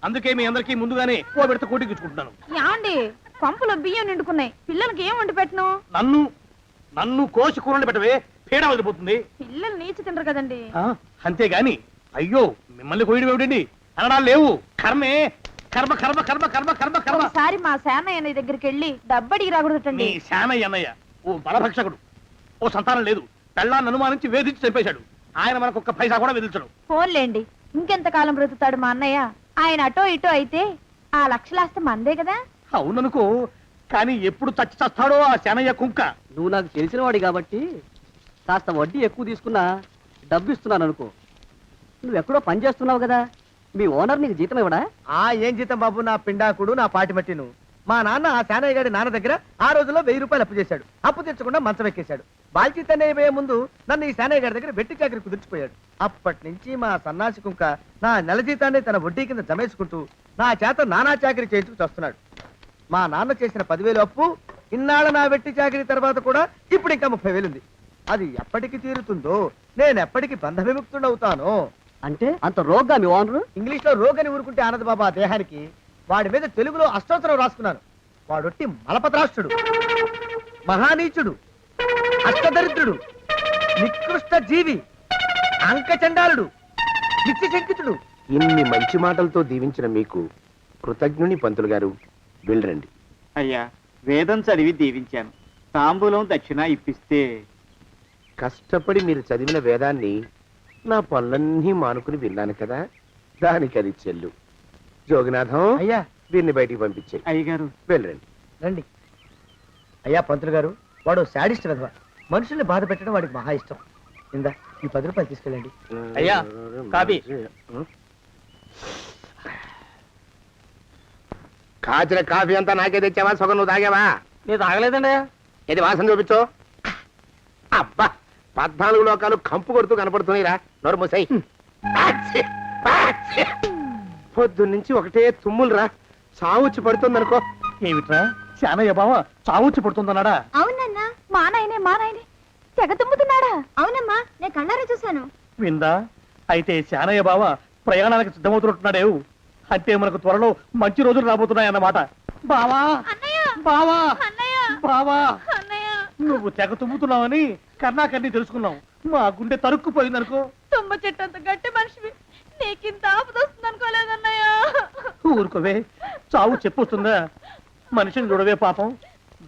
అందుకే మీ అందరికీ ముందుగానే ఓ పెడితే కోటికిచ్చుకుంటున్నాను. యాండి పంపులో బియ్యం నిండుకున్నాయి, పిల్లలకి ఏం వండి పెట్టను? నన్ను కోసి కూరలు పెట్టవే, పీడ వదిలిపోతుంది. పిల్లలు నీచి తినరు కదండి. అంతేగాని అయ్యో మిమ్మల్ని కోయడం ఏమిటండి, అనడాలు లేవు. కర్మే, కర్మ కర్మ కర్మ కర్మ కర్మ కర్మ. ఒకసారి మా శానయ్య దగ్గరికి వెళ్ళి డబ్బడికి రాకూడదండి. నీ శానయ్య అన్నయ్య ఓ బలభక్షకుడు, ఓ సంతానం లేదు, పెళ్ళాన్ని అనుమానించి వేధించి చంపేశాడు. ఆయన మనకు ఒక్క పైసా కూడా వెదిల్చడు. ఫోన్లేండి, ఇంకెంత కాలం బ్రతుకుతాడు మా అన్నయ్య? ఆయన అటో ఇటో అయితే ఆ లక్షలాస్తే మందే కదా. అవుననుకో, కానీ ఎప్పుడు చచ్చి చస్తాడో ఆ శానయ్య కుంక. నువ్వు నాకు తెలిసిన వాడి కాబట్టి కాస్త వడ్డీ ఎక్కువ తీసుకున్నా డబ్బు ఇస్తున్నాను అనుకో. నువ్వెక్కడో పని చేస్తున్నావు కదా, మీ ఓనర్ నీకు జీతం ఇవ్వడా? ఏం జీతం బాబు, నా పిండాకుడు, నా పాటి మట్టిను. మా నాన్న ఆ శానయ్య గారి నాన్న దగ్గర ఆ రోజుల్లో 1000 రూపాయలు అప్పు చేశాడు. అప్పు తెచ్చకుండా మంచం ఎక్కేశాడు. బాల్చితనే అయిపోయే ముందు నన్ను ఈ శానయ్య గారి దగ్గర వెట్టి చాకరి కుదుర్చిపోయాడు. అప్పటి నుంచి మా సన్నాసి కుంక నా నెల జీతాన్ని తన వడ్డీ కింద జమేసుకుంటూ నా చేత నానా చాకరీ చేయించుకు వస్తున్నాడు. మా నాన్న చేసిన 10,000 అప్పు, ఇన్నాళ్ళ నా వెట్టి చాకరీ తర్వాత కూడా ఇప్పుడు ఇంకా 30,000 ఉంది. అది ఎప్పటికి తీరుతుందో, నేను ఎప్పటికి బంధ విముక్తుడవుతానో. అంటే అంత రోగ్గా మీ ఓనరు? ఇంగ్లీష్ లో రోగని ఊరుకుంటే ఆనంద్ బాబా దేహానికి, వాడి మీద తెలుగులో అష్టోత్తరం రాసుకున్నాను. వాడొట్టి మలపత్రాష్ట్రుడు, మహానీచుడు, అష్టదరిద్రుడు, నికృష్ట జీవి, అంకచండాలుడు, నిత్యశంకితుడు. ఇన్ని మంచి మాటలతో దీవించిన మీకు కృతజ్ఞుని పంతులు గారు, వెళ్ళరండి. అయ్యా, వేదం చదివి దీవించాను, తాంబూలం దక్షిణ ఇప్పిస్తే. కష్టపడి మీరు చదివిన వేదాన్ని నా పనులన్నీ మానుకుని విన్నాను కదా, దానికి అది చెల్లు. జోగినాథం, అయ్యా వీరిని బయటికి పంపించే. అయ్యగారు వెళ్ళరండి. రండి. అయ్యా పంతులు గారు, వాడు శాడిస్ట్ విధవ. మనుషుల్ని బాధ పెట్టడం వాడికి మహా ఇష్టం. ఇందా ఈ 10 రూపాయలు తీసుకెళ్ళండి. అయ్యా, కాపీ. కాచిన కాఫీ అంతా నాకే తెచ్చావా? సగం నువ్వు తాగావా? నేను తాగలేదండి. ఇది వాసన చూపించు. అబ్బా, 14 లోకాలు కంపు కొడుతూ కనపడుతున్నాయిరా. నోరు మూసాయి. పొద్దున్నుంచి ఒకటే తుమ్ములురా, చావుచ్చి పడుతుంది అనుకో. ఏమిట్రా శానయ్య బావ చావుచ్చి పడుతుందన్నాడా? అవునన్నా, మా నాయనే తెగ తుమ్ముతున్నాడా? అవునమ్మా, నేను కళ్ళారా చూశాను. విందా? అయితే శానయ్య బావ ప్రయాణానికి సిద్ధమవుతున్నట్టున్నాడేవు. అంటే మనకు త్వరలో మంచి రోజులు రాబోతున్నాయన్నమాట. బావా బావా బావా, నువ్వు తెగ తుమ్ముతున్నావని కర్ణాకర్ణి తెలుసుకున్నావు. మా గుండె తరుక్కుపోయిందనుకో. తుమ్మ చెట్టు అంత గట్టి మనిషివి, నీకింత ఆపదొస్తుంది అనుకోలేదన్నయ్య. ఊరుకోవే, చావు చెప్పొస్తుందా? మనిషిని చూడవే పాపం,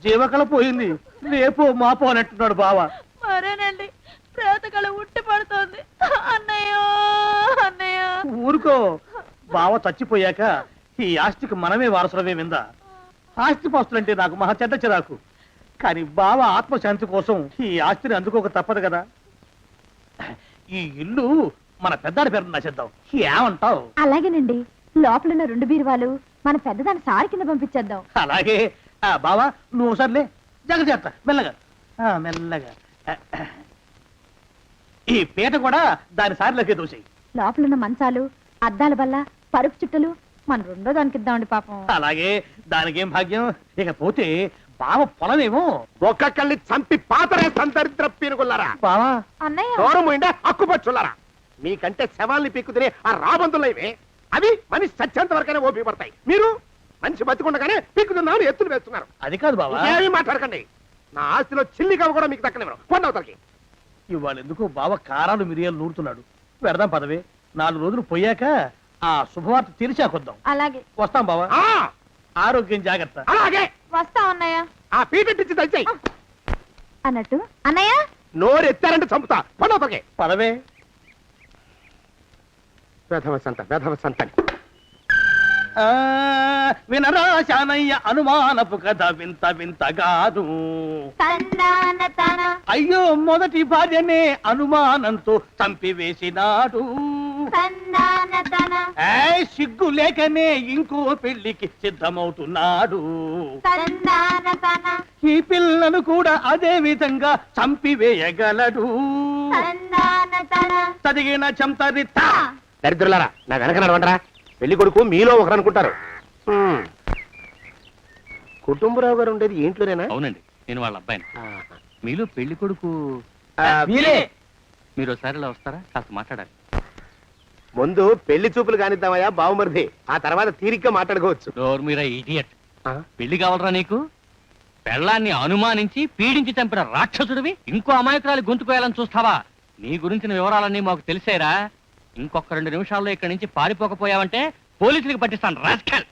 జీవకళ పోయింది, రేపో మాపో అనంటున్నాడు బావ. మరేనండి, ప్రేతకళ ఉట్టి పడుతోంది అన్నయ్య. ఊరుకో, బావ చచ్చిపోయాక ఈ ఆస్తికి మనమే వారసులమే. విందా? ఆస్తి పాస్తులంటే నాకు మహా చెడ్డ చిరాకు, కానీ బావ ఆత్మశాంతి కోసం ఈ ఆస్తిని అందుకోక తప్పదు కదా. ఈ ఇల్లు మన పెద్దాడి పేరు నచ్చేద్దాం, ఏమంటావు? అలాగేనండి, లోపలున్న 2 బీరువాలు మన పెద్దదాన్ని సారి కింద పంపించేద్దాం. అలాగే. బావా నువ్వు సర్లే, జాగ్రత్త, మెల్లగా మెల్లగా. ఈ పీట కూడా దాని సారిలోకే దూసేయి. లోపలున్న మంచాలు, అద్దాల బల్ల, పరుపు చుట్టలు మన 2వ దానికి ఇద్దామండి పాపం. అలాగే, దానికేం భాగ్యం. ఇకపోతే బావ పొలమేమో ఒక్కొక్కల్ని చంపి పాతరేస్తాను దరిద్ర పీనుకున్నారా. బావా. అన్నయ్య, దూరం పోయిందా అక్కుపచ్చున్నారా? మీకంటే శవాల్ని పీక్కుతినే ఆ రాబందులు ఇవే, అవి మనిషి చచ్చేంత వరకైనా ఓపి పడతాయి. మీరు మనిషి బతికుండగానే పీక్కుతున్నామని ఎత్తులు వేస్తున్నారు. అది కాదు బావా, ఏమీ మాట్లాడకండి. నా ఆస్తిలో చిల్లికవ కూడా మీకు దక్కనివ్వరు. కొండవతలకి. ఇవాళ ఎందుకో బావ కారాలు మిరియాలు నూరుతున్నాడు. పెడదాం పదవే, 4 రోజులు పోయాక ఆ శుభవార్త తీర్చాకొద్దాం. అలాగే. వస్తాం బావా. ఆరోగ్యం జాగ్రత్త. అలాగే. వస్తాం అన్నయ్య. ఆ పీటెట్టించి దయచేయి. అన్నట్టు అన్నయ్య, నోరు ఎత్తారంటే చంపుతా. కొండవతలకి. పదవే. వేధవ సంత. వినరా శానయ్య అనుమానపు కథ వింత వింతగాదు. అయ్యో, మొదటి భార్యనే అనుమానంతో చంపివేసినాడు. సిగ్గు లేకనే ఇంకో పెళ్లికి సిద్ధమవుతున్నాడు. ఈ పిల్లను కూడా అదే విధంగా చంపివేయగలడు. చదివిన చెంతరిత. దరిద్రులారా, నా వెనక నడవండరా. పెళ్లి కొడుకు మీలో ఒకరు అనుకుంటారు. కుటుంబరావు గారు ఉండేది ఏంట్లోనేనా? అవునండి, నేను వాళ్ళ అబ్బాయిని. మీలో పెళ్లి కొడుకు మీరే. మీరు ఒకసారి ఇలా వస్తారా? కాస్త మాట్లాడాలి. ముందు పెళ్లి చూపులు కానిద్దామయ్యా బావుమరిది, ఆ తర్వాత తీరిగ్గా మాట్లాడుకోవచ్చు. డోర్ మీరా ఇడియట్. ఆ? పెళ్లి కావాలరా నీకు? పెళ్ళాన్ని అనుమానించి పీడించి చంపిన రాక్షసుడివి ఇంకో అమాయకురాలి గొంతుకోయాలని చూస్తావా? నీ గురించిన వివరాలన్నీ మాకు తెలిసేరా. ఇంకొక 2 నిమిషాల్లో ఇక్కడి నుంచి పారిపోకపోయావంటే పోలీసులకు పట్టిస్తాను రాస్కల్.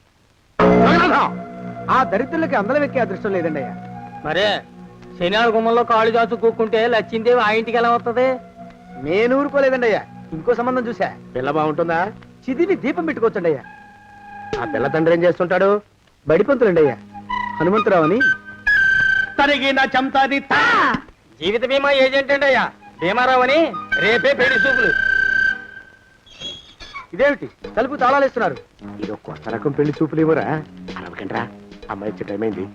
జగన్నాథం! ఆ దరిద్రులకి అందలం ఎక్కే అదృష్టం లేదండి అయ్యా. మరే శనివారం గుమ్మంలో కాళ్ళు దాచు కూకుంటే లచ్చిందేవి ఆ ఇంటికి ఎలా వస్తుంది? నేను ఊరుకోలేదండి అయ్యా. ఇంకో సంబంధం చూసా. పిల్ల బాగుంటుందా? చిదివి దీపం పెట్టుకోవచ్చండి అయ్యా. ఆ పిల్ల తండ్రి ఏం చేస్తుంటాడు? బడిపంతులండి అయ్యా. హనుమంతరావు అని. తరిగిన చంతాది జీవిత బీమా ఏజెంట్ అండి అయ్యా. భీమారావు అని రేపే పెళ్లి చూపులు. ఇదేమిటి తలుపు తాళాలు ఇస్తున్నారు? ఇది కొత్త రకం పెళ్లి చూపులు ఇవ్వరా? అరవకండ్రా, అమ్మాయి వచ్చే టైం అయింది.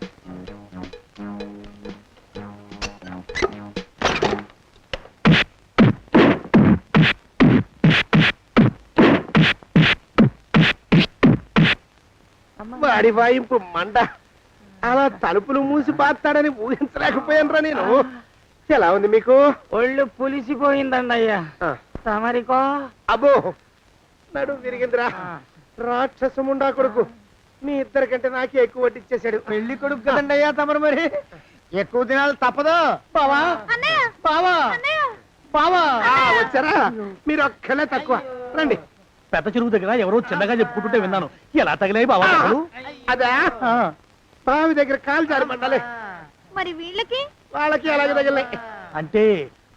వాడి వాయింపు మండ. అలా తలుపులు మూసి పాతాడని ఊహించలేకపోయానురా నేను. ఎలా ఉంది మీకు? ఒళ్ళు పులిసిపోయిందండి అయ్యా. ఆ, తమరికో అబ్బో నడు విరిగిందిరా. రాక్షసముండా కొడుకు మీ ఇద్దరికంటే నాకే ఎక్కువ వడ్డిచ్చేశాడు. పెళ్లి కొడుకు కదండి అయ్యా తమరు. మరి ఎక్కువ దినాలు తప్పదు. బావా అన్నయ్య బావా అన్నయ్య బావా. వచ్చారా? మీరు ఒక్కలే తక్కువ. రండి. పెద్ద చెరువు దగ్గర ఎవరో చిన్నగా చెప్పుకుంటుంటే విన్నాను. ఎలా తగిలాయి బావా దెబ్బలు? అదా ఆ, బావి దగ్గర కాలు జారి పడ్డాలే. మరి వీళ్ళకి వాళ్ళకి అలాగే తగిలినాయి. అంటే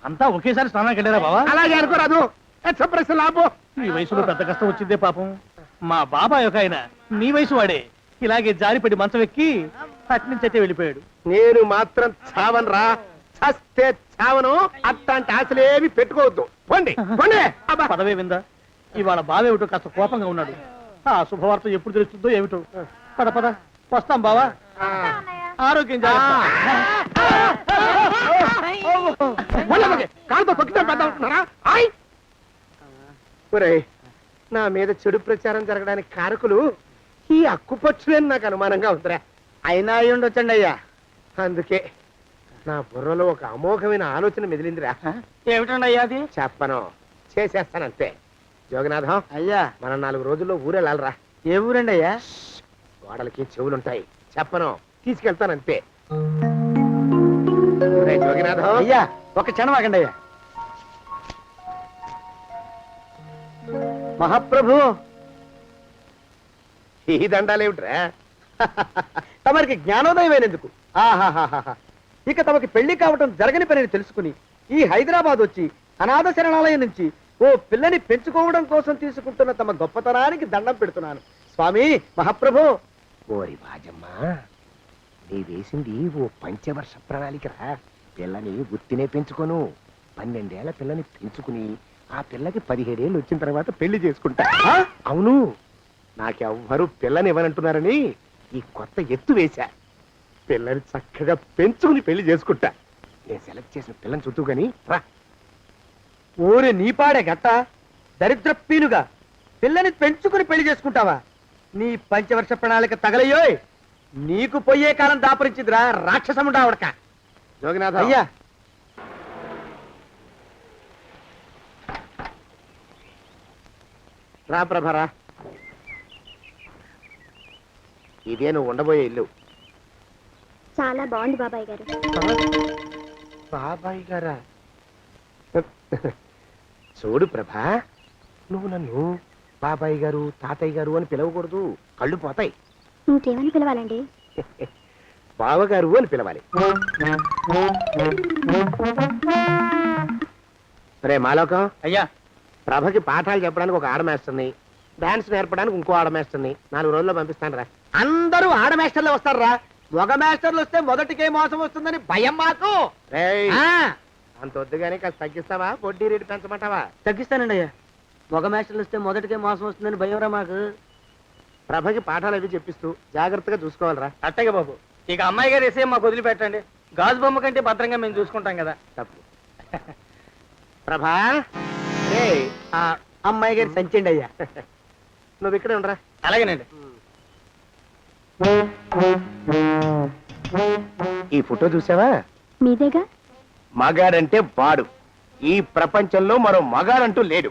అంతా ఒకేసారి స్నానానికి వెళ్ళారా బావా? అలాగే అనుకోరాదు. ప్రశ్న లాభం. ఈ వయసులో పెద్ద కష్టం వచ్చిందే పాపం. మా బాబాయ్ ఒక ఆయన నీ వయసు వాడే ఇలాగే జారిపడి మంచం ఎక్కి అట్నుంచి అయితే వెళ్ళిపోయాడు. నేను మాత్రం చావను రా. చస్తే చావను. అట్లాంటి ఆశలేవి పెట్టుకోవద్దు. పోండి పోండి. అబ్బా. పదవే విందా. ఇవాళ బావేమిటో కాస్త కోపంగా ఉన్నాడు. ఆ శుభవార్త ఎప్పుడు తెలుస్తుందో ఏమిటో. పద పద వస్తాం బావా. ఆ. ఆరోగ్యం జాగ్రత్త. ఒళ్ళమ్మకి కాలుతో తొక్కితే పెద్ద ఉంటున్నారా? ఆయ్. ఒరేయ్, నా మీద చెడు ప్రచారం జరగడానికి కారకులు ఈ అక్కుపచ్చులేని నాకు అనుమానంగా ఉందిరా. అయినా అయి ఉండొచ్చండి అయ్యా. అందుకే నా బుర్రలో ఒక అమోఘమైన ఆలోచన మెదిలిందిరా. ఏమిటండి అయ్యా అది? చెప్పను, చేసేస్తానంతే. జోగనాథం, అయ్యా మనం 4 రోజుల్లో ఊరెళ్ళాలరా. ఏ ఊరండి అయ్యా? గోడలకి చెవులుంటాయి. చెప్పను, తీసుకెళ్తానంతే. ఒరేయ్ జోగినాథం, అయ్యా ఒక క్షణం ఆగండి అయ్యా. మహాప్రభు, ఈ దండాలేమిట్రా? తమరికి జ్ఞానోదయమైనందుకు ఆహాహాహా. ఇక తమకి పెళ్లి కావటం జరగని పనిని తెలుసుకుని ఈ హైదరాబాద్ వచ్చి అనాథ శరణాలయం నుంచి ఓ పిల్లని పెంచుకోవడం కోసం తీసుకుంటున్న తమ గొప్పతనానికి దండం పెడుతున్నాను. స్వామి మహాప్రభు. ఓరి బాజమ్మ, నీ వేసింది ఓ పంచవర్ష ప్రణాళికరా. పిల్లని గుర్తినే పెంచుకోను. 12 ఏళ్ల పిల్లని పెంచుకుని ఆ పిల్లకి 17 ఏళ్ళు వచ్చిన తర్వాత పెళ్లి చేసుకుంటా. ఆ? అవును, నాకెవ్వరూ పిల్లని ఇవ్వనంటున్నారని ఈ కొత్త ఎత్తు వేశా. పిల్లని చక్కగా పెంచుకుని పెళ్లి చేసుకుంటా. నేను సెలెక్ట్ చేసిన పిల్లని చుట్టూ గాని రా. ఊరి నీపాడే గట్ట దరిద్ర పీనుగా పిల్లని పెంచుకుని పెళ్లి చేసుకుంటావా? నీ పంచవర్ష ప్రణాళిక తగలయ్యోయ్. నీకు పోయే కాలం దాపరించిందిరా రాక్షసముడా ఉడక. జోగినాథ, అయ్యా రా ప్రభరా. ఇదే నువ్వు ఉండబోయే ఇల్లు. చాలా బాగుంది బాబాయ్ గారు. బాబాయ్ గారా? చూడు ప్రభా, నువ్వు నన్ను బాబాయ్ గారు తాతయ్య గారు అని పిలవకూడదు. కళ్ళు పోతాయి. ఇంకేమని పిలవాలండి? బావగారు అని పిలవాలి. రే మాలోకం, అయ్యా ప్రభకి పాఠాలు చెప్పడానికి ఒక ఆడమేస్తుంది, డాన్స్ నేర్పడానికి ఇంకో ఆడమేస్తుంది. 4 రోజుల్లో పంపిస్తాను రా. అందరూ ఆడ మాస్టర్లు వస్తారా? మగ మాస్టర్లు వస్తే మొదటికే మోసం వస్తుందని భయం మాకు. రేయ్, ఆ, అంత వద్దుగానే కాస్త తగ్గిస్తావా? వడ్డీ రేటు పెంచమంటావా? తగ్గిస్తానండి అయ్యా. మగ మాస్టర్లు వస్తే మొదటికే మోసం వస్తుందని భయంరా మాకు. ప్రభకి పాఠాలు అవి చెప్పిస్తూ జాగ్రత్తగా చూసుకోవాలిరా. అట్టగే బాబు. ఇక అమ్మాయి గారు వేసే మాకు వదిలిపెట్టండి. గాజు బొమ్మ కంటే భద్రంగా మేము చూసుకుంటాం కదా. తప్పు. ప్రభా, రేయ్, ఆ అమ్మాయి గారి సంచండి అయ్యా. నువ్వు ఇక్కడే ఉండరా. అలాగేనండి. ఈ ఫోటో చూసావా? మీదేగా? మగాడంటే వాడు. ఈ ప్రపంచంలో మరో మగాడంటూ లేడు.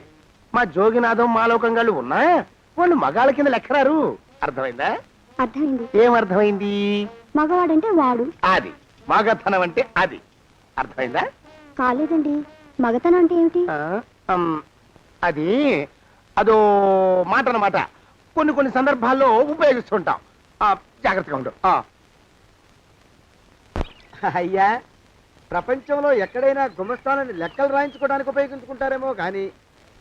మా జోగినాథం మాలోకంగాళ్ళు ఉన్నా వాళ్ళు మగాళ్ళ కింద లెక్కరారు. అర్థమైందా? అర్థమైంది. ఏం అర్థమైంది? మగవాడంటే వాడు. అది మగతనం అంటే అది. అర్థమైందా? కాలేదండి. మగతనం అంటే ఏమిటి? అది అదో మాట అన్నమాట. కొన్ని కొన్ని సందర్భాల్లో ఉపయోగిస్తుంటాం. జాగ్రత్తగా ఉండు. అయ్యా, ప్రపంచంలో ఎక్కడైనా గుమస్థానాన్ని లెక్కలు రాయించుకోవడానికి ఉపయోగించుకుంటారేమో కానీ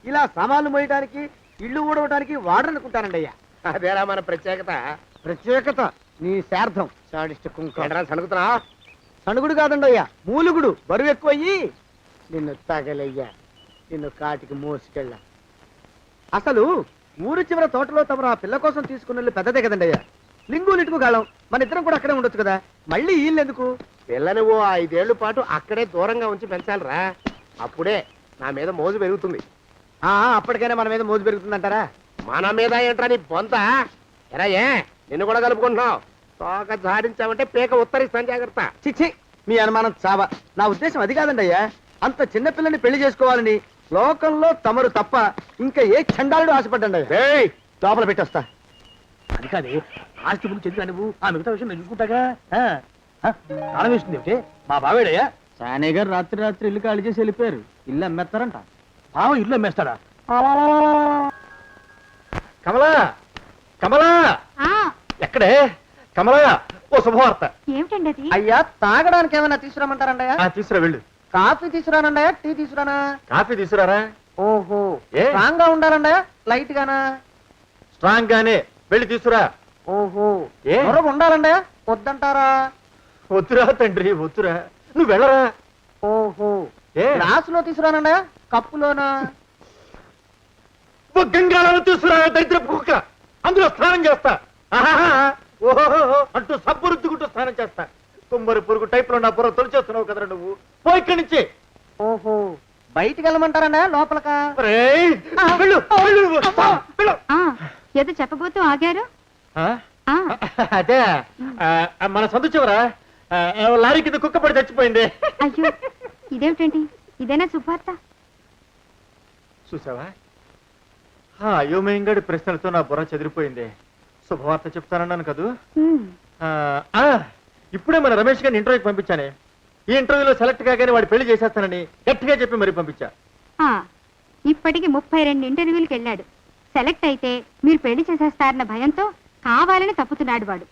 ఇలా సామాన్లు మోయడానికి, ఇల్లు ఊడవడానికి వాడరనుకుంటానండి అయ్యా. అదేరా మన ప్రత్యేకత. ప్రత్యేకత నీ శార్థం. సణుగుతున్నా? సణుగుడు కాదండి అయ్యా, మూలుగుడు. బరువు ఎక్కువయ్యి నిన్ను తగలయ్యా, నిన్ను కాటికి మోసుకెళ్ళా. అసలు ఊరు చివర తోటలో తమరు ఆ పిల్ల కోసం తీసుకున్న పెద్దదే కదండి అయ్యా. లింగు లిటుకు గాలం. మన ఇద్దరం కూడా అక్కడే ఉండొచ్చు కదా, మళ్ళీ వీళ్ళెందుకు? పిల్లని ఓ 5 ఏళ్ల పాటు అక్కడే దూరంగా ఉంచి పెంచాలిరా. అప్పుడే నా మీద మోజు పెరుగుతుంది. అప్పటికైనా మన మీద మోజు పెరుగుతుందంటారా? మన మీద ఏంట్రా నీ బొంత? ఎరా ఏ నిన్ను కూడా కలుపుకుంటున్నావు. తోక జాడించావంటే పీక ఉత్తరిస్తాను, జాగ్రత్త. చిచ్చి, మీ అనుమానం చావా. నా ఉద్దేశం అది కాదండి అయ్యా. అంత చిన్న పిల్లని పెళ్లి చేసుకోవాలని లోకంలో తమరు తప్ప ఇంకా ఏ చండాలుడు ఆశపడ్డండి అయ్యా. లోపల పెట్టొస్తా. అది కాదే, ఆస్తి ముందు చెందుతా నువ్వు. ఆ మిగతా విషయం నేను చూసుకుంటాగా. తాళం వేస్తుంది ఏమిటి? మా బావేడయ్యా. సానే గారు రాత్రి ఇల్లు ఖాళీ చేసి వెళ్ళిపోయారు. ఇల్లు అమ్మేస్తారంట. బావ ఇల్లు అమ్మేస్తాడా? కమలా, కమలా, ఎక్కడే కమలా? ఓ శుభవార్త. ఏమిటండి అది? అయ్యా, తాగడానికి ఏమైనా తీసుకురామంటారండి అయ్యా? తీసుకురా వెళ్ళు. కాఫీ తీసుకురానండి అయ్యా, టీ తీసుకురానా? కాఫీ తీసుకురారా. ఓహో, ఏ? స్ట్రాంగ్ గా ఉండాలండి అయ్యా, లైట్ గానా? స్ట్రాంగ్ గానే వెళ్ళి తీసుకురా. ఓహో, ఏ? మరొక ఉండాలండి అయ్యా, వద్దంటారా? వద్దురా తండ్రి, వద్దురా. నువ్వు వెళ్ళరా. ఓహో, ఏ? గ్లాసులో తీసుకురానండి అయ్యా, కప్పులోనా? గంగాళాలు తీసుకురా, దరిద్రపు కుక్క. అందులో స్నానం చేస్తా. ఓహో అంటూ సబ్బు రుద్దుకుంటూ స్నానం చేస్తా. తుమ్మరి పురుగు టైప్ లో నా బుర్ర తొలిచేస్తున్నావు కదరా నువ్వు. పో ఇక్కడి నుంచి. ఓహో, బయటికి వెళ్ళమంటారండి లోపలకా? రేయ్, వెళ్ళు, వెళ్ళు, వెళ్ళు. ఏదో చెప్పబోతూ ఆగారు. అదే మన సందు చివరా లారీ కింద కుక్క పడి చచ్చిపోయింది. అయ్యో, ఇదేమిటండి? ఇదేనా శుభార్త? చూసావా, అయోమయంగాడి ప్రశ్నలతో నా బుర్ర చెదిరిపోయింది. శుభవార్త చెప్తానన్నాను కదూ. ఇప్పుడే మన రమేష్ గారిని ఇంటర్వ్యూకి పంపించానే. ఈ ఇంటర్వ్యూలో సెలెక్ట్ కాగానే వాడు పెళ్లి చేసేస్తానని గట్టిగా చెప్పి మరీ పంపించా. ఇప్పటికి 32 ఇంటర్వ్యూలకు వెళ్ళాడు. సెలెక్ట్ అయితే మీరు పెళ్లి చేసేస్తారన్న భయంతో కావాలని తప్పుతున్నాడు వాడు.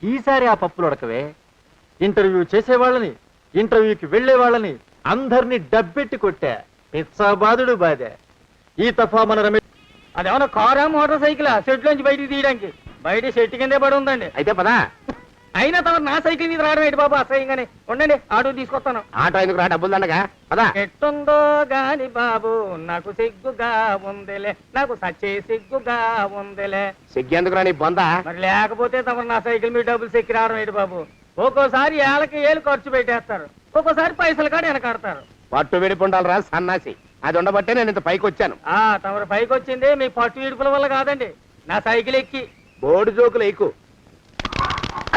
ఈసారి ఆ పప్పులు ఉడకవే. ఇంటర్వ్యూ చేసేవాళ్ళని, ఇంటర్వ్యూకి వెళ్లే వాళ్ళని అందరినీ డబ్బెట్టి కొట్టా. పిచ్చాబాదుడు బాధే. ఈ తఫా మన రమేష్ అదేమన్నా కారా మోటార్ సైకిల్ సెట్ నుంచి బయటికి తీయడానికి? బయట సెట్ కిందే పడి ఉందండి. అయితే పదా. అయినా తమ నా సైకిల్ మీద రావడం ఏంటి బాబు? అసహ్యంగానే ఉండండి, ఆటో తీసుకొస్తాను. ఆటో ఎందుకు రా, డబ్బులు దండగా పదా. ఎట్టుందో గాని బాబు నాకు సిగ్గుగా ఉందిలే, నాకు సచ్చే సిగ్గుగా ఉందిలే. సిగ్గెందుకు రా నీ బొంద? మరి లేకపోతే తమ నా సైకిల్ మీద డబ్బులు సెక్కి రావడం ఏంటి బాబు? ఒక్కోసారి ఏళ్ళకి ఏళ్ళు ఖర్చు పెట్టేస్తారు, ఒక్కోసారి పైసలు కాడ వెనకాడతారు. పట్టు విడిపుండాలి రా సన్నాసి. అది ఉండబట్టే నేను ఇంత పైకి వచ్చాను. తమరు పైకి వచ్చింది మీ పట్టు ఇడుపుల వల్ల కాదండి, నా సైకిల్ ఎక్కి. బోర్డు జోకులు ఎక్కువ.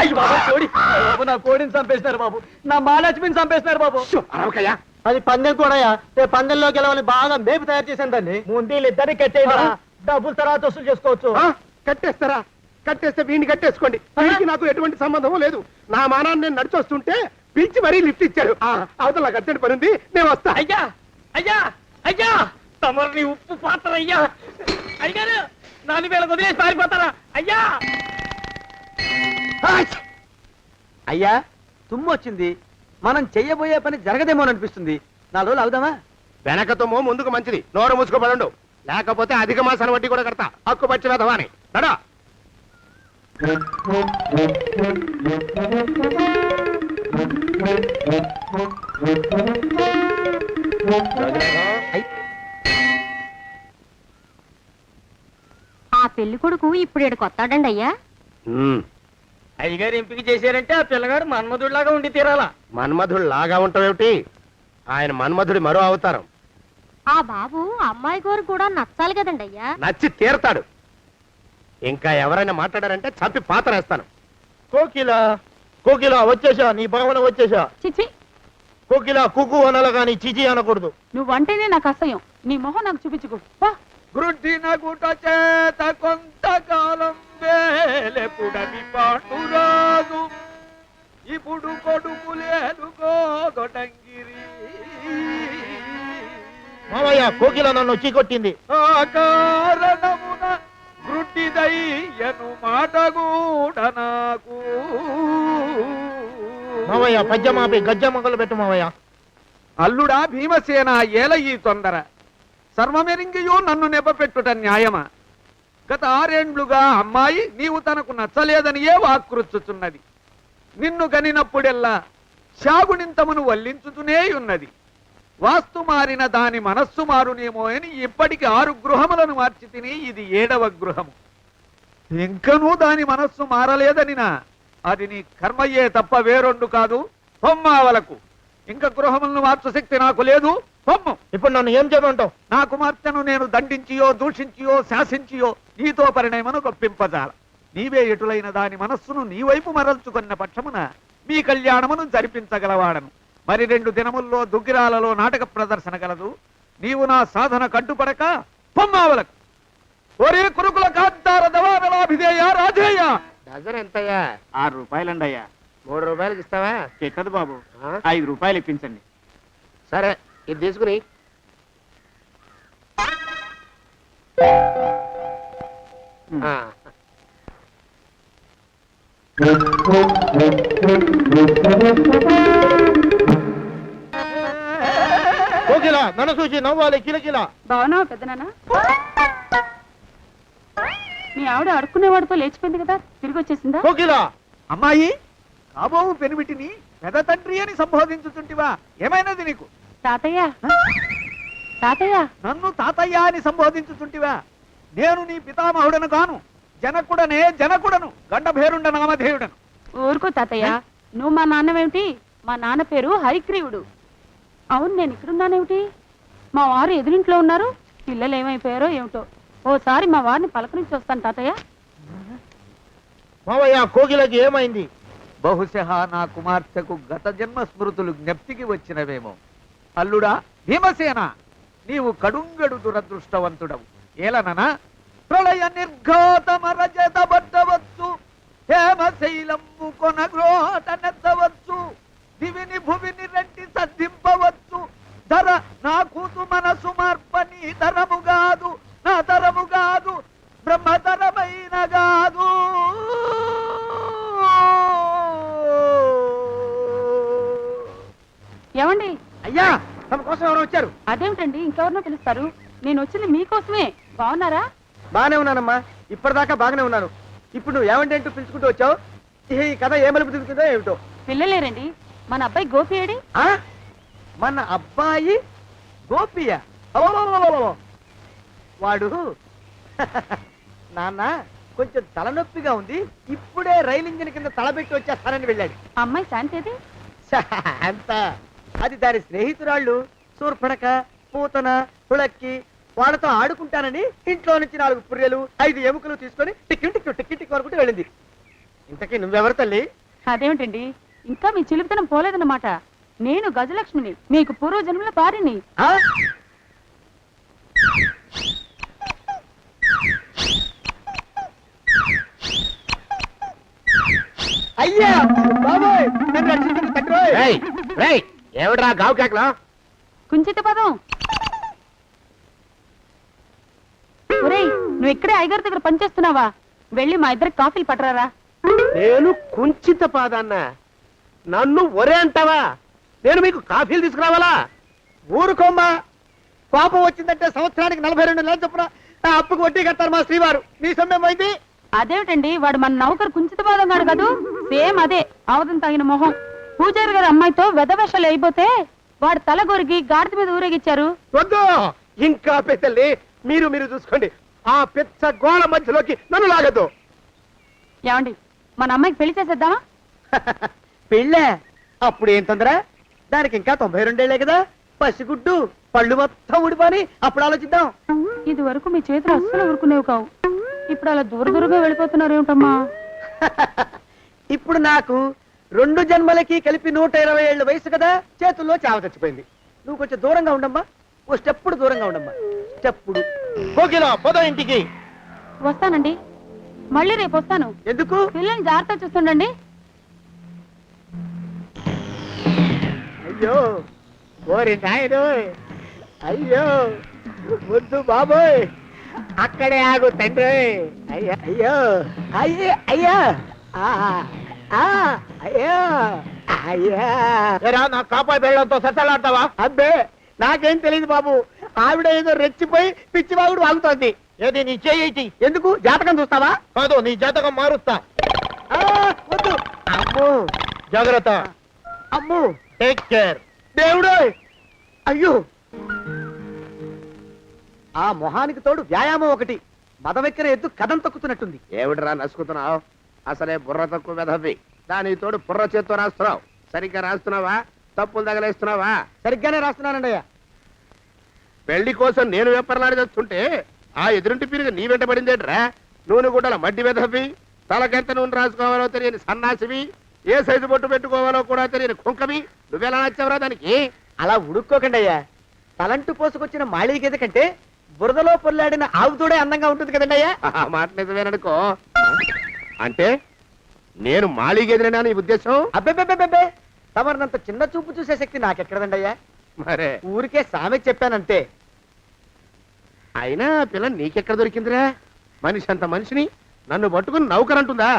అయ్యి బాబు, కోడి బాబు, నా కోడిని చంపేసినారు బాబు, నా మహాలక్ష్మిని చంపేసినారు బాబు. అరవకయ్యా. అది పందెం కూడా పందెంలో గెలవని బాగా మేపు తయారు చేశాను దాన్ని. ముందు ఇద్దరిని కట్టేయరా, డబ్బులు తర్వాత వసూలు చేసుకోవచ్చు. కట్టేస్తారా? కట్టేస్తే వీడిని కట్టేసుకోండి. వీడికి నాకు ఎటువంటి సంబంధం లేదు. నా మానాన్ని నేను నడిచొస్తుంటే పిలిచి మరీ లిఫ్ట్ ఇచ్చాడు. అవతల నాకు అర్జెంట్ పని ఉంది, నేను వస్తా. అయ్యా అయ్యా అయ్యా, తమరిని ఉప్పు పాత్ర అయ్యా. అయ్యారు నాలుగు వేల వదిలేసి పారిపోతారా? అయ్యా అయ్యా, తుమ్ము వచ్చింది. మనం చెయ్యబోయే పని జరగదేమో అనిపిస్తుంది. 4 రోజులు అవుదామా? వెనకతమో ముందుకు మంచిది. నోరు మూసుకోబడండు, లేకపోతే అధిక మాసాల వడ్డీ కూడా కడతా. హక్కు పచ్చి వేదవాని నడా. ఆ పెళ్లి కొడుకు ఇప్పుడు ఇక్కడికి వస్తాడండి అయ్యా. అయ్యగారు ఎంపిక చేశారంటే ఆ పిల్లగాడు మన్మధుడిలాగా ఉండి తీరాలా. మన్మధుడు లాగా ఉంటావేమిటి? ఆయన మన్మధుడి మరో అవతారం. ఆ బాబు అమ్మాయి గారు కూడా నచ్చాలి కదండి అయ్యా. నచ్చి తీరతాడు. ఇంకా ఎవరైనా మాట్లాడారంటే చంపి పాతరేస్తాను. కోకిలా, కోకిలా వచ్చేసా, నీ భావన వచ్చేసా. చిచి, కోకిల కుకు అనాల గాని చిచి అనకూడదు. నువ్వంటేనే నాకు అసహ్యం. నీ మొహం నాకు చూపించుకో. గ్రుడ్డిన గుట చేత కొంతకాలం వేలెపుడమి పాండురాజు ఇప్పుడు కొడుకు లేదు గోదొడంగిరి. మావయ్య కోకిల నన్ను చీకొట్టింది. ఆ కారణమున గ్రుడ్డిదయ్యను మాట కూడా నాకు. మావయ్య పద్యమాపి గజ్జ మొగలు పెట్టు మావయ్య. అల్లుడా భీమసేన ఏల ఈ తొందర సర్వమెరింగియూ నన్ను నెపపెట్టుట న్యాయమా? గత 6 ఏండ్లుగా అమ్మాయి నీవు తనకు నచ్చలేదనియే వాక్రుచ్చుచున్నది. నిన్ను గనినప్పుడెల్లా శాగునింతమును వల్లించుతూనే ఉన్నది. వాస్తు మారిన దాని మనస్సు మారునేమో అని ఇప్పటికి 6 గృహములను మార్చి తిని ఇది 7వ గృహము. ఇంకనూ దాని మనస్సు మారలేదనినా అది నీ కర్మయ్యే తప్ప వేరొండు కాదు. పొమ్మావలకు ఇంకా గృహములను మార్చు శక్తి నాకు లేదు. పొమ్ము. ఇప్పుడు నన్ను ఏం చేయమంటావు? నా కుమార్తెను నేను దండించియో దూషించియో శాసించియో నీతో పరిణయమను గొప్పింపజాల. నీవే ఎటులైన దాని మనస్సును నీ వైపు మరల్చుకున్న పక్షమున మీ కళ్యాణమును జరిపించగలవాడను. మరి 2 దినముల్లో దుగ్గిరాలలో నాటక ప్రదర్శన గలదు. నీవు నా సాధన కట్టుపడక పొమ్మావలకు. ఒరే కురుకుల కాంతార దవారలాభిధేయ రాధేయ. డజన్ ఎంతయ్యా? 6 రూపాయలండి అయ్యా. 3 రూపాయలకి ఇస్తావా? చెట్టదు బాబు, ఆ? 5 రూపాయలు ఇప్పించండి. సరే ఇది తీసుకుని. ఆ. కోకిల నన్ను చూసి నవ్వాలి కిలకిల. బాగున్నావా పెద్దనాన్న? మీ ఆవిడ అడుక్కునేవాడితో లేచిపోయింది కదా, తిరిగి వచ్చేసిందా? కోకిల అమ్మాయి కాబోవు పెనిమిటిని పెద్ద తండ్రి అని సంబోధించుతుంటివా? ఏమైనది నీకు? తాతయ్య, తాతయ్య, నన్ను తాతయ్య అని సంబోధించుతుంటివా? నేను నీ పితామహుడను కాను, జనకుడను గండభేరుండ నామధేయుడను. ఊరుకో తాతయ్య. నువ్వు మా నాన్నవేమిటి? మా నాన్న పేరు హరిగ్రీవుడు. అవును, నేను ఇక్కడున్నానేమిటి? మా వారు ఎదురింట్లో ఉన్నారు. పిల్లలు ఏమైపోయారో ఏమిటో. ఓసారి మా వారిని పలకరించి వస్తాను తాతయ్య. మావయ్య కోకిలకి ఏమైంది? బహుశా నా కుమార్తెకు గత జన్మ స్మృతులు జ్ఞప్తికి వచ్చినవేమో. అల్లుడా భీమసేన, నీవు కడుంగడు దురదృష్టవంతుడవు. ఏలననా ప్రళయ నిర్ఘాతమరజతబట్టవచ్చు, హేమశైలంబు కొనగ్రోట నెత్తవచ్చు, దివిని భువిని రెడ్డి సద్దింపవచ్చు. ధర నా కూతు మనసు మార్పని తరము కాదు, నా తరము కాదు, బ్రహ్మతరమైన కాదు. ఏమండి? అయ్యా తమ కోసం ఎవరు వచ్చారు? అదేమిటండి ఇంకెవరినో పిలుస్తారు? నేను వచ్చింది మీకోసమే. బాగున్నారా? బాగానే ఉన్నానమ్మా, ఇప్పటిదాకా బాగానే ఉన్నాను. ఇప్పుడు నువ్వు ఏమంటే అంటూ పిలుచుకుంటూ వచ్చావు? ఈ కథ ఏ మలుపు తిరుగుతుందో ఏమిటో. పిల్లలేరండి. మన అబ్బాయి గోపి ఏడి? ఆ? మన అబ్బాయి గోపియ? అబ్బబ్బబ్బబ్బబ్బ. వాడు నాన్న కొంచెం తలనొప్పిగా ఉంది, ఇప్పుడే రైలు ఇంజిన్ కింద తలబెట్టి వచ్చేస్తానని వెళ్ళాడు. అమ్మాయి శాంతి ఏది? అంత అది దాని స్నేహితురాళ్ళు సూర్పణక, పూతన, పుళక్కి వాళ్ళతో ఆడుకుంటానని ఇంట్లో నుంచి 4 పుర్రెలు 5 ఎముకలు తీసుకొని టిక్కి అనుకుంటూ వెళ్ళింది. ఇంతకీ నువ్వెవరు తల్లి? అదేమిటండి ఇంకా మీ చిలుపుతనం పోలేదన్నమాట. నేను గజలక్ష్మిని, మీకు పూర్వజన్మల భార్యని. ఆ? అయ్యా బాబోయ్, నన్ను రక్షించండి తండ్రోయ్. ఏమిట్రా గావు కేకలా? కుంచిత పదం. ఒరేయ్, నువ్వు ఇక్కడే అయ్యగారి దగ్గర పనిచేస్తున్నావా? వెళ్ళి మా ఇద్దరికి కాఫీలు పట్టరారా. నేను కుంచిత పాదాన్న, నన్ను ఒరే అంటావా? నేను మీకు కాఫీలు తీసుకురావాలా? ఊరుకోమ్మా, కోపం వచ్చిందంటే సంవత్సరానికి 42 నెలలు చొప్పున ఆ అప్పుకు వడ్డీ కట్టారు మా శ్రీవారు. నీ సొమ్మేం పోయింది? అదేమిటండి, వాడు మన నౌకరు కుంచిత పాదం కాడు కదూ. సేమ్ అదే, ఆవదం తాగిన మొహం. పూజారి గారి అమ్మాయితో వెధవేషాలు అయిపోతే వాడు తల గొరిగి గాడిద మీద ఊరేగిచ్చారు. వద్దు, ఇంకా పెద్దల్ని మీరు చూసుకోండి. ఆ పెద్ద గోళ మధ్యలోకి నన్ను లాగద్దు. ఏమండి, మన అమ్మాయికి పెళ్లి చేసేద్దామా? పెళ్ళే? అప్పుడు ఏం తొందర? దానికి ఇంకా 92 కదా. పసిగుడ్డు పళ్ళు మొత్తం ఊడిపోని అప్పుడు ఆలోచిద్దాం. ఇది వరకు మీ చేతులు అస్సలు ఊరుకునేవి కావు. ఇప్పుడు అలా దూరంగా వెళ్ళిపోతున్నారు ఏమిటమ్మా? ఇప్పుడు నాకు 2 జన్మలకి కలిపి 120 ఏళ్ళ వయసు కదా, చేతుల్లో చావ చచ్చిపోయింది. నువ్వు కొంచెం దూరంగా ఉండమ్మా, ఓ స్టెప్పుడు దూరంగా ఉండమ్మా, స్టెప్పుడు. కోకిల పద ఇంటికి. వస్తానండి, మళ్ళీ రేపు వస్తాను. ఎందుకు? పిల్లల్ని జాగ్రత్త చూస్తుండండి. అయ్యో ఓరి నాయను, అయ్యో ముద్దు బాబోయ్, అక్కడే ఆగు తండ్రి. అయ్యా అయ్యో అయ్యో అయ్యా అయ్యో అయ్యా. నా కాపాయి బెళ్ళంతో ససలాడతావా? అబ్బే నాకేం తెలియదు బాబు, ఆవిడ ఏదో రెచ్చిపోయి పిచ్చివాగుడు వాగుతోంది. ఏది నీ చేయి? ఎందుకు? జాతకం చూస్తావా? కాదు, నీ జాతకం మారుస్తా. వద్దు. అమ్మో జాగ్రత్త. అమ్మో, టేక్ కేర్. దేవుడు. అయ్యో, ఆ మొహానికి తోడు వ్యాయామం ఒకటి, మదవెక్కిన ఎద్దు కథం తొక్కుతున్నట్టుంది. ఏమిటిరా నసుకుతున్నావు? అసలే బుర్ర తక్కువ వెధవి, దాని తోడు బుర్ర చేత్తో రాస్తున్నావు. సరిగ్గా రాస్తున్నావా? తప్పులు తగలేస్తున్నావా? సరిగ్గానే రాస్తున్నానండి అయ్యా. పెళ్లి కోసం నేను వెప్పర్లాడి చేస్తుంటే ఆ ఎదురింటి పిరుగు నీ వెంట పడిందేట్రా? నూనె గుడ్డల మడ్డి వెధవి, తలకెంత నూనె రాసుకోవాలో తెలియని సన్నాసివి, ఏ సైజు బొట్టు పెట్టుకోవాలో కూడా తెలియని కుంకవి, నువ్వెలా నచ్చావురా దానికి? అలా ఉడుక్కోకండి అయ్యా. తలంటు పోసుకొచ్చిన మాళీ గేదె కంటే బురదలో పొల్లాడిన ఆవు తోడే అందంగా ఉంటుంది కదండి అయ్యా. ఆ మాట నిజమేననుకో. అంటే నేను మాళీగెదిరినా నీ ఉద్దేశం? అబ్బెబ్బెబ్బెబ్బే, తమరినంత చిన్న చూపు చూసే శక్తి నాకెక్కడదండి అయ్యా. మరే ఊరికే సామె చెప్పానంతే. అయినా ఆ పిల్ల నీకెక్కడ దొరికిందిరా? మనిషి అంత మనిషిని నన్ను పట్టుకుని నౌకరంటుందా?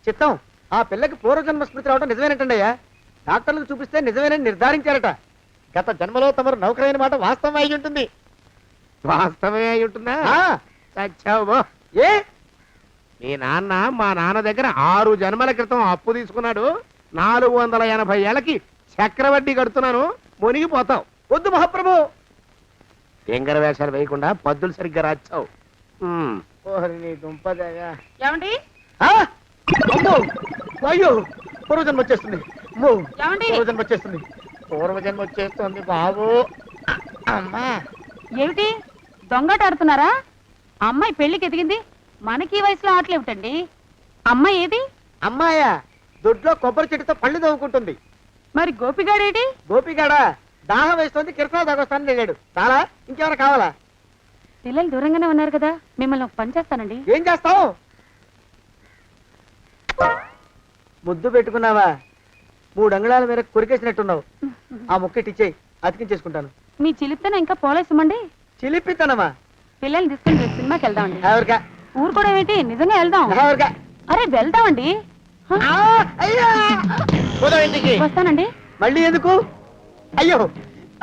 చిత్తం, ఆ పిల్లకి పూర్వజన్మ స్మృతి రావడం నిజమేనటండి అయ్యా. డాక్టర్లకు చూపిస్తే నిజమేనని నిర్ధారించారట. గత జన్మలో తమరు నౌకరైన మాట వాస్తవం అయి ఉంటుంది. వాస్తవమే అయి ఉంటుందా? చచ్చావు. ఏ? మీ నాన్న మా నాన్న దగ్గర 6 జన్మల క్రితం అప్పు తీసుకున్నాడు. 480 ఏళ్ళకి చక్రవడ్డీ కడుతున్నాను, మునిగిపోతావు. వద్దు మహాప్రభు. ఎంగర వేషాలు వేయకుండా పద్దులు సరిగ్గా రాచావు. నీ దుంపదగా. ఏమండి అమ్మో, అయ్యో, పూర్వజన్మ వచ్చేస్తుంది. అమ్మో, ఏమండి? పూర్వజన్మ వచ్చేస్తుంది. పూర్వజన్మ వచ్చేస్తుంది బాబు. అమ్మా, ఏమిటి దొంగట ఆడుతున్నారా? అమ్మాయి పెళ్లికి ఎదిగింది, మనకి ఈ వయసులో ఆటలేమిటండి? అమ్మాయి ఏది? అమ్మాయా దొడ్లో కొబ్బరి చెట్టుతో పళ్ళు తవ్వుకుంటుంది. మరి గోపిగాడేటి? గోపిగాడా దాహం వేస్తుంది, కిరసా దాగొస్తానని వెళ్ళాడు. చాలా, ఇంకేమైనా కావాలా? పిల్లలు దూరంగానే ఉన్నారు కదా, మిమ్మల్ని ఒక పని చేస్తానండి. ఏం చేస్తావు? ముద్దు పెట్టుకున్నావా? 3 అంగుళాల మేర కొరికేసినట్టున్నావు. ఆ ముక్కటిచ్చేయి, అతికించేసుకుంటాను. మీ చిలిపితనం ఇంకా పోలేసమండి. చిలిపితనమా? పిల్లల్ని తీసుకుని రేపు సినిమాకి వెళ్దామండి. ఎవరికా? ఊరు కూడా ఏంటి, నిజంగా వెళ్దాం. ఎవరికా? అరే వెళ్దామండి. అయ్యా, ఇంటికి వస్తానండి. మళ్ళీ ఎందుకు? అయ్యో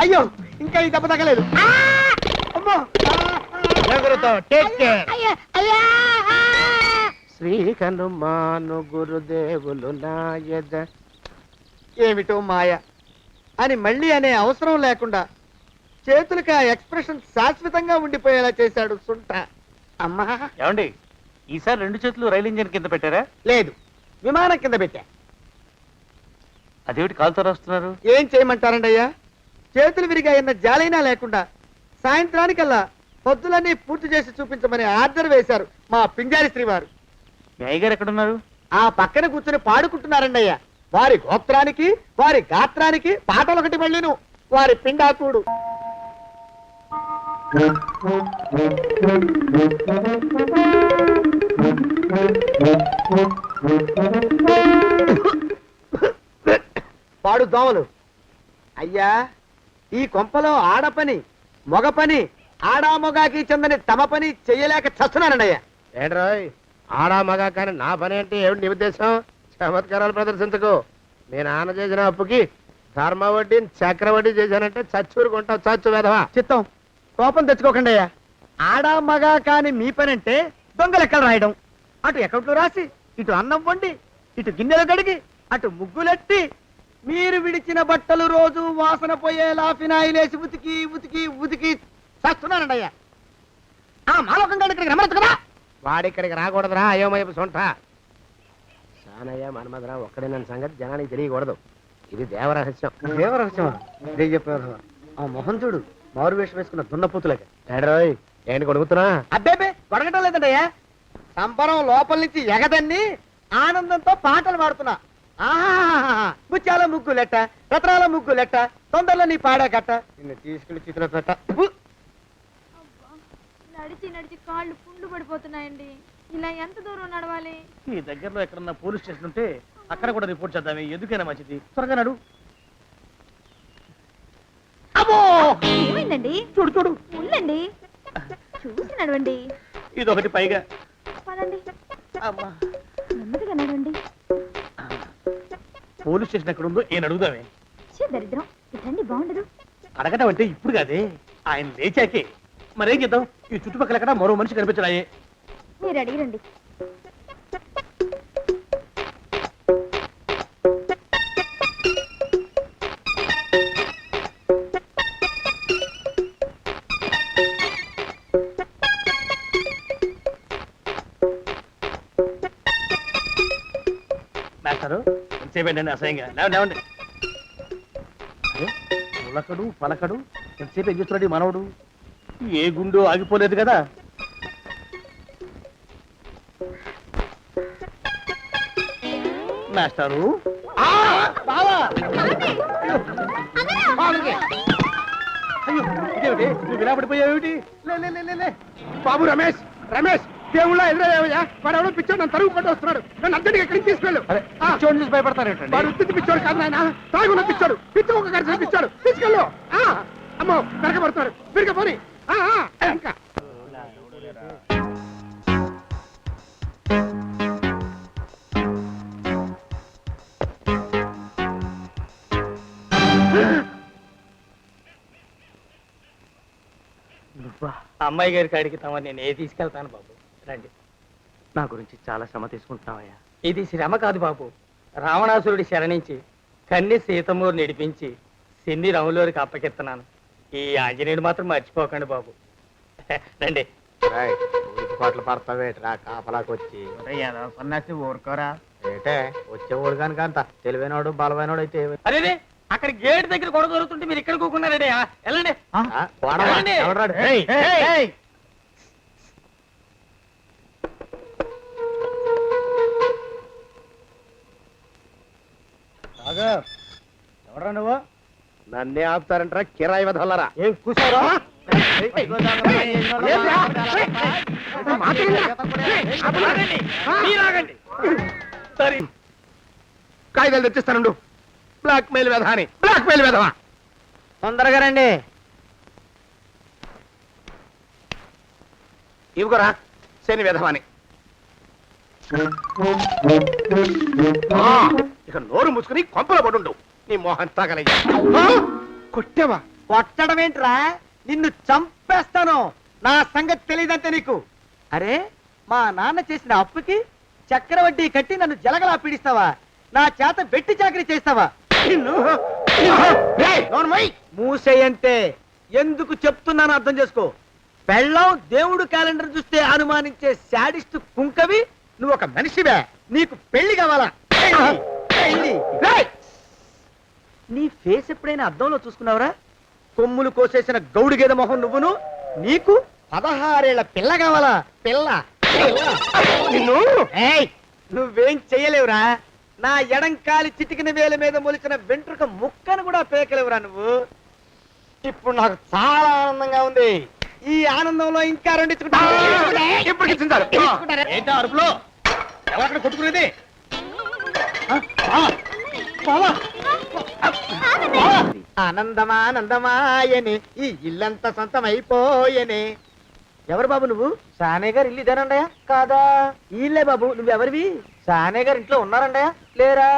అయ్యో, ఇంకా ఈ దెబ్బ తగ్గలేదు. అమ్మో, జాగ్రత్త. Take care. శ్రీ హనుమాను గురుదేవులు నాయద. ఏమిటో మాయ అని మళ్ళీ అనే అవసరం లేకుండా చేతులకి ఆ ఎక్స్ప్రెషన్ శాశ్వతంగా ఉండిపోయేలా చేశాడు సుంట. అమ్మా, ఏమండి, ఈసారి 2 చేతులు రైలు ఇంజిన్ కింద పెట్టారా? లేదు, విమానం కింద పెట్టా. అదేమిటి కాలుతో రాస్తున్నారు? ఏం చేయమంటారండి అయ్యా? చేతులు విరిగాయన్న జాలైనా లేకుండా సాయంత్రానికల్లా పొద్దులన్నీ పూర్తి చేసి చూపించమని ఆర్డర్ వేశారు మా పింజారి శ్రీ వారు. మీ అయ్యగారు ఎక్కడున్నారు? ఆ పక్కన కూర్చొని పాడుకుంటున్నారండి అయ్యా. వారి గోత్రానికి వారి గాత్రానికి పాటలు ఒకటి మళ్ళీను, వారి పిండాకుడు. పాడు దోమలు. అయ్యా, ఈ కొంపలో ఆడ పని మొగ పని, ఆడా మొగాకి చెందని తమ పని చెయ్యలేక చస్తున్నానండి అయ్యా. ఏంట్రోయ్, ఆడా మగా కానీ నా పని అంటే ఏమిటి నీ ఉద్దేశం? చమత్కారాలు ప్రదర్శించకు. మీ నాన్న చేసిన అప్పుకి ధర్మ వడ్డీని చక్రవడ్డీ చేశానంటే చచ్చూరుకుంటావు, చచ్చు వేధవా. చిత్తం, కోపం తెచ్చుకోకండి అయ్యా. ఆడా మగా కాని మీ పని అంటే దొంగ లెక్కలు రాయడం. అటు అకౌంట్లో రాసి, ఇటు అన్నం వండి, ఇటు గిన్నెలు కడిగి, అటు ముగ్గులెట్టి, మీరు విడిచిన బట్టలు రోజు వాసన పోయేలా ఫినాయిలేసి ఉతికి ఉతికి ఉతికి చేస్తున్నానండి అయ్యా. ఆ మాలోకం గడి ఇక్కడికి రమ్మచ్చు కదా. వాడిక్కడికి రాకూడదురా అయోమయపు సొంట. సానయ్య మన్మధరా ఒక్కడే నన్ను సంగతి జనానికి తెలియకూడదు. ఇది దేవరహస్యం. దేవరహస్యమా? ఆ మొహం చూడు, మారు వేషం వేసుకున్న దున్నపోతులకి. ఏడ్రోయ్, ఏంటి కొడుకుతున్నా? అబ్బేబే, కొడగటం లేదండయ్యా. సంబరం లోపల నుంచి ఎగదన్ని ఆనందంతో పాటలు పాడుతున్నా. ముత్యాల ముగ్గులెట్ట రత్నాల ముగ్గులెట్ట తొందరలో నీ పాడా కట్ట నిన్ను తీసుకెళ్లి చిత్ర పెట్ట నడిచి నడిచి కాళ్ళు పుండ్లు పడిపోతున్నాయండి. ఇలా ఎంత దూరం నడవాలి? ఈ దగ్గరలో ఎక్కడన్నా పోలీస్ స్టేషన్ ఉంటే అక్కడ కూడా రిపోర్ట్ చేద్దామే, ఎందుకైనా మంచిది. త్వరగా నడు. అమ్మో ఏమైందండి? చూడు చూడు, ఉండండి, చూసి నడవండి. ఇదొకటి పైగా. పదండి, అమ్మా, నెమ్మదిగా నడవండి. పోలీస్ స్టేషన్ ఎక్కడ ఉందో ఏం అడుగుదామే. దరిద్రం, ఇటండి బాగుండదు. అడగటం అంటే ఇప్పుడు కాదే, ఆయన లేచాకే. మరేం చేద్దాం, ఈ చుట్టుపక్కల ఎక్కడ మరో మనిషి కనిపించడాయే. మీరు అడిగిరండి. మాస్టారు ఎంతసేపేంటండి అసహ్యంగా? లేవండి. అరే పులకడు పలకడు, ఎంతసేపు ఏం చేస్తున్నాడు ఈ మనవడు? ఏ గుండు ఆగిపోలేదు కదా. మాస్టారు అయ్యో ఇదేమిటి, నువ్వు ఇలా పడిపోయావేమిటి? లే. బాబు రమేష్, రమేష్ దేవుళ్ళ ఎదురయ్యా, వాడు ఎవడో పిచ్చోడు నన్ను తరుగు కొట్టి వస్తున్నాడు. నన్ను అద్దెకి ఎక్కడికి తీసుకెళ్ళు. చూడండి చూసి భయపడతారేంటండి? వాడు ఉత్తి పిచ్చోడు కాదు నాయన, తాగున్న పిచ్చోడు, పిచ్చి ఒక గడిచిన పిచ్చోడు. తీసుకెళ్ళు. అమ్మో పెరగబడుతున్నాడు, పెరగపోని ఇంకా. అమ్మాయి గారి కాడికి తమ నేను ఏ తీసుకెళ్తాను బాబు. రండి. నా గురించి చాలా శ్రమ తీసుకుంటున్నావయ్యా. ఇది శ్రమ కాదు బాబు, రావణాసురుడి శరణించి కన్ని సీతమ్మూరు నడిపించి సిన్ని రాములూరికి అప్పకెత్తున్నాను. ఈ ఆంజనేయుడు మాత్రం మర్చిపోకండి బాబు. రండి. పాటలు పడతావేట్రా కాపలాకి వచ్చి సన్నాసి ఊరుకోరా ఏటే వచ్చేవాడు కనుక అంత తెలివైనవాడు బలమైనవాడు అయితే అరే అక్కడ గేట్ దగ్గర గొడవ దొరుకుతుంటే మీరు ఇక్కడ కూకున్నారండి. వెళ్ళండి. ఎవడరా నువ్వు? నన్నే ఆపుతారంటారా కిరాయి వదలరా? ఏం కూర్చోరా? సరే కాగితాలు తెచ్చిస్తానుండు. బ్లాక్ మెయిల్ వెధవాని, బ్లాక్ మెయిల్ వెధవా. తొందరగా రండి. ఇవిగోరా శని వెధవాని. ఇక నోరు మూసుకుని కొంపలో పడుండు. నీ మోహన్ తాగలయ్యా. కొట్టావా? కొట్టడం ఏంట్రా, నిన్ను చంపేస్తాను. నా సంగతి తెలియదంటే నీకు. అరే మా నాన్న చేసిన అప్పుకి చక్రవడ్డీ కట్టి నన్ను జలగలా పీడిస్తావా? నా చేత వెట్టి చాకరీ చేస్తావా? మూసేయంటే ఎందుకు చెప్తున్నాను అర్థం చేసుకో. పెళ్ళం దేవుడు క్యాలెండర్ చూస్తే అనుమానించే శాడిస్ట్ కుంకవి నువ్వు ఒక మనిషివే. నీకు పెళ్లి కావాలా? నీ ఫేస్ ఎప్పుడైనా అద్దంలో చూసుకున్నావురా? కొమ్ములు కోసేసిన గౌడు గేదె మొహం నువ్వును. నీకు 16 ఏళ్ల పిల్ల కావాలా? పిల్ల నిన్ను నువ్వేం చెయ్యలేవురా. నా ఎడంకాలి చిటికిన వేల మీద మొలిచిన వెంట్రుక ముక్కను కూడా పేకలేవురా నువ్వు. ఇప్పుడు నాకు చాలా ఆనందంగా ఉంది. ఈ ఆనందంలో ఇంకా అరుపులో ఎవరక్కడ కొట్టుకునేది? ఆనందమానందమాయని ఈ ఇల్లంతా సొంతమైపోయనే. ఎవరు బాబు నువ్వు? సానే గారు ఇల్లు ఇదేనండయా? కాదా? ఇల్లే బాబు. నువ్వెవరివి? సానే గారు ఇంట్లో ఉన్నారండయా? లేరా?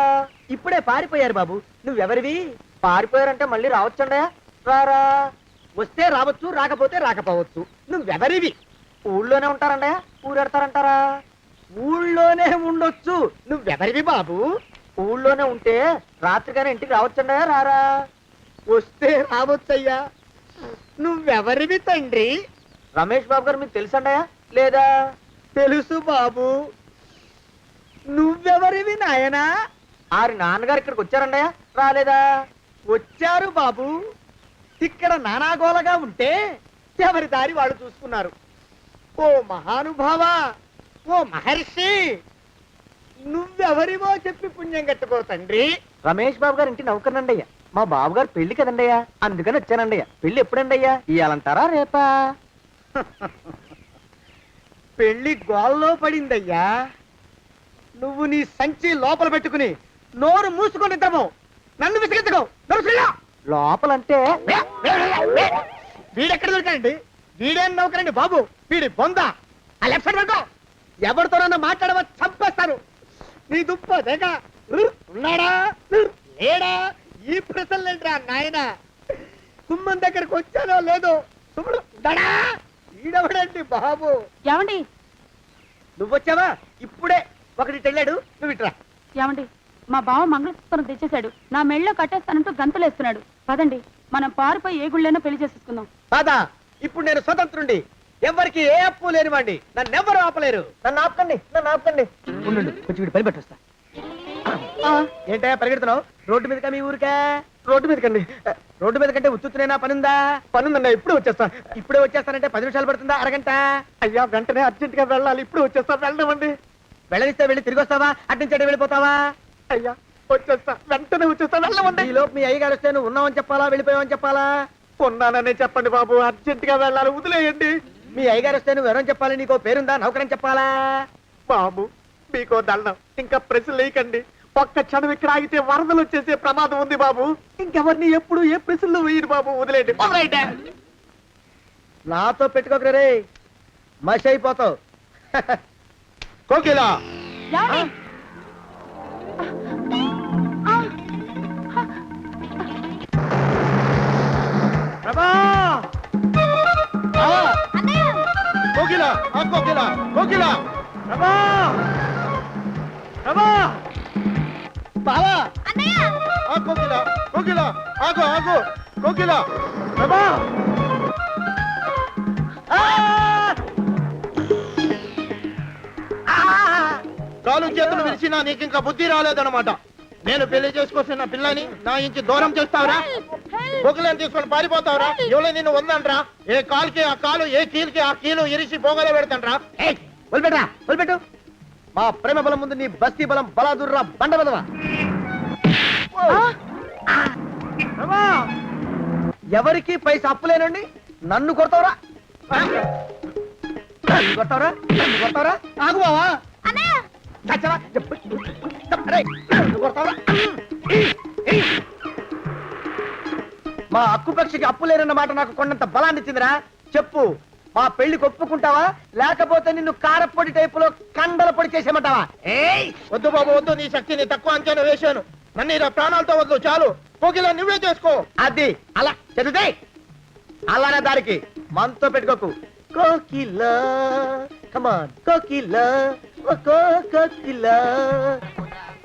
ఇప్పుడే పారిపోయారు బాబు. నువ్వెవరివి? పారిపోయారంటే మళ్ళీ రావచ్చండయా? రారా? వస్తే రావచ్చు, రాకపోతే రాకపోవచ్చు. నువ్వెవరివి? ఊళ్ళోనే ఉంటారండయా? ఊరెడతారంటారా? ఊళ్ళోనే ఉండొచ్చు. నువ్వెవరివి బాబు? ఊళ్ళోనే ఉంటే రాత్రిగానే ఇంటికి రావచ్చండయా? రారా? వస్తే రావచ్చయ్యా. నువ్వెవరివి తండ్రి? రమేష్ బాబు గారు మీకు తెలుసండయా? లేదా? తెలుసు బాబు. నువ్వెవరివి నాయనా? ఆరి నాన్నగారు ఇక్కడికి వచ్చారండయా? రాలేదా? వచ్చారు బాబు. ఇక్కడ నానాగోలగా ఉంటే ఎవరి దారి వాళ్ళు చూసుకున్నారు. ఓ మహానుభావ, ఓ మహర్షి, నువ్వెవరివో చెప్పి పుణ్యం కట్టుకో తండ్రి. రమేష్ బాబు గారు ఇంటి నౌకర్నండి అయ్యా. మా బాబు గారు పెళ్లి కదండి అయ్యా, అందుకని వచ్చానండి అయ్యా. పెళ్లి ఎప్పుడండి అయ్యా? ఇయ్యాలంటారా రేపా? పెళ్లి గోల్లో పడిందయ్యా. నువ్వు నీ సంచి లోపల పెట్టుకుని నోరు మూసుకొని ఇద్దాము. నన్ను విసిగించుకో. లోపలంటే వీడెక్కడ దొరికాడండి? వీడేం నౌకరండి బాబు, వీడి బొందా. ఆ లెఫ్ట్ సైడ్ పడుకో. ఎవరితోనన్నా మాట్లాడవా చంపేస్తాను. నీ దుప్ప దేక ఉన్నాడా లేడా ఈ ప్రశ్నలేంట్రా నాయన. కుమ్మం దగ్గరకు వచ్చానో లేదో సుమ్ముడు దడా. ఈడవడండి బాబు. ఏమండి నువ్వు వచ్చావా? ఇప్పుడే ఒకటి వెళ్ళాడు, నువ్వు ఇట్రా. ఏమండి మా బావ మంగళసూత్రం తెచ్చేశాడు, నా మెళ్ళో కట్టేస్తానంటూ గంతులేస్తున్నాడు. పదండి మనం పారిపోయి ఏ గుళ్ళైనా పెళ్లి చేసేసుకుందాం. కాదా, ఇప్పుడు నేను స్వతంత్రుండి, ఎవరికి ఏ అప్పు లేనివాడి. నన్నెవ్వరు ఆపలేరు. నన్ను ఆపకండి, నన్ను ఆపకండి. ఉండు కొంచెం వీడి పని పెట్టొస్తా. ఏంటా పరిగెడుతున్నావు? రోడ్డు మీదకా మీ ఊరికా? రోడ్డు మీదకండి. రోడ్డు మీద కంటే ఉత్తునేనా పనుందా? పనుందన్నా, ఇప్పుడే వచ్చేస్తా. ఇప్పుడే వచ్చేస్తానంటే 10 నిమిషాలు పడుతుందా అరగంట? అయ్యా వెంటనే అర్జెంట్ గా వెళ్ళాలి, ఇప్పుడు వచ్చేస్తా. వెళ్ళనివ్వండి. వెళ్ళనిస్తే వెళ్ళి తిరిగి వస్తావా, అట్నుంచి వెళ్ళిపోతావా? అయ్యా వచ్చేస్తా, వెంటనే వచ్చేస్తా. వెళ్ళమండి. ఈ లోపు మీ అయ్యగారు వస్తే నువ్వు ఉన్నావని చెప్పాలా, వెళ్ళిపోయావని చెప్పాలా? ఉన్నాననే చెప్పండి బాబు, అర్జెంట్ గా వెళ్ళాలి, వదిలేయండి. మీ అయ్యగారు వస్తే నువ్వు ఎవరని చెప్పాలి? నీకో పేరుందా, నౌకరని చెప్పాలా? బాబు మీకో దండం, ఇంకా ప్రశ్నలు వేయకండి. ఒక్క క్షణం ఇక్కడ ఆగితే వరదలు వచ్చేసే ప్రమాదం ఉంది బాబు. ఇంకెవరిని ఎప్పుడు ఏ ప్రశ్నలు వేయరు బాబు, వదిలేయండి. నాతో పెట్టుకోకరే రే, మషి అయిపోతావు. కోకిలా ప్రభా, కోకిలా కోకిలా కోకిలా ప్రభా, ప్రభా బావా, కోకిలా కోకిలా ఆగు ఆగు కోకిలా ప్రభా. కాలు చేతులు విరిచినా నీకు ఇంకా బుద్ధి రాలేదన్నమాట. నేను పెళ్లి చేసుకొస్తున్న పిల్లని నా ఇంటి దూరం చేస్తావురా? బొగ్గులను తీసుకొని పారిపోతావురా? ఎవరో నిన్ను ఉందంట్రా? ఏ కాలుకి ఆ కాలు, ఏ కీలుకి ఆ కీలు ఇరిచి బొగలో పెడతాంట్రా? వదిలిపెట్టరా, వదిలిపెట్టు. మా ప్రేమ బలం ముందు నీ బస్తీ బలం బలాదుర్రా బండ బలవా. ఎవరికి పైసా అప్పులేనండి నన్ను కొడతావురా? కొడతావురా, కొడతావురా? ఆగు బావా. మా అక్కు పక్షికి అప్పు లేరన్న మాట నాకు కొండంత బలాన్ని ఇచ్చిందిరా. చెప్పు, మా పెళ్లికి ఒప్పుకుంటావా, లేకపోతే నిన్ను కారపొడి టైపులో కండల పొడి చేసేమంటావా? వద్దు బాబు వద్దు, నీ శక్తిని తక్కువ అంచనా వేశాను. నన్ను ఇలా ప్రాణాలతో వద్దు, చాలు. కోకిలా నువ్వే చేసుకో. అది అలా చదివితే అలానే దారికి మనతో పెట్టుకోకు. కోకిలా కమాన్ కోకిలా, కోకిలా.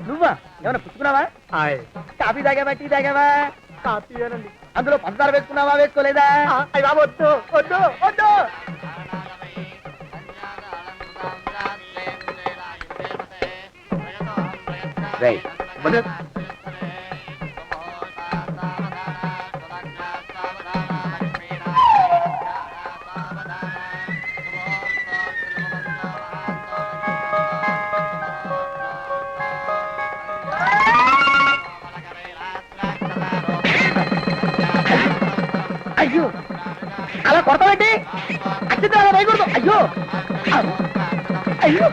నువ్వా ఏమైనా పుచ్చుకున్నావా? కాఫీ తాగావా, టీ తాగావా? కాఫీ అనండి. అందులో పంచదార వేసుకున్నావా, వేసుకోలేదా? అయ్యి బాబు వద్దు వద్దు వద్దు. అయ్యో అలా కొడతావేంటి? అత్యంత వేయకూడదు. అయ్యో అయ్యో